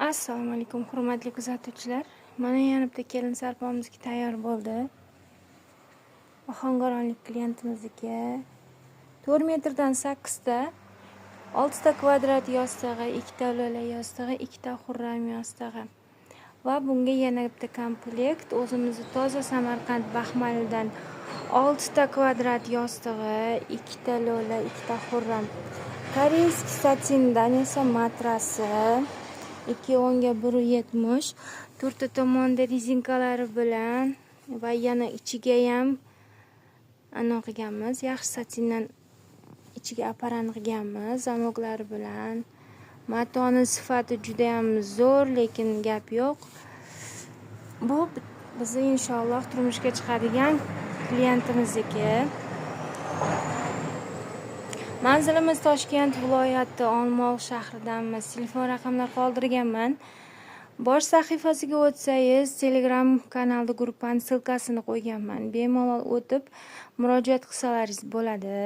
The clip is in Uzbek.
Assalomu alaykum hurmatli kuzatuvchilar. Mana yana bitta kelin sarpomizga tayyor bo'ldi. Ohangaronlik klientimizga 4 metrdan 8 ta, 6 ta kvadrat yostig'i, 2 ta lo'la yostig'i, 2 ta xurram yostig'i. Va bunga yana bitta komplekt o'zimizni toza Samarqand Baxmalidan 6 ta kvadrat yostig'i, 2 ta lo'la, 2 ta xurram. Koreyskiy satindan esa matrasi 210 ga 170, 4 tomonda rezinkalari bilan va yana ichiga ham anaqa qilganmiz. Yaxshi satindan ichiga apparan qilganmiz zamoklari bilan. Matoni sifati juda ham zo'r, lekin gap yo'q. Bu bizni inshaalloh turmushga chiqadigan klientimizniki. Manzilimiz Toshkent viloyati Olmaliq shahridanmiz. Telefon raqamlar qoldirganman. Bosh sahifasiga o'tsangiz, Telegram kanalda gruppani silkasini qo'yganman. Bemalol o'tib murojaat qilsalaringiz bo'ladi.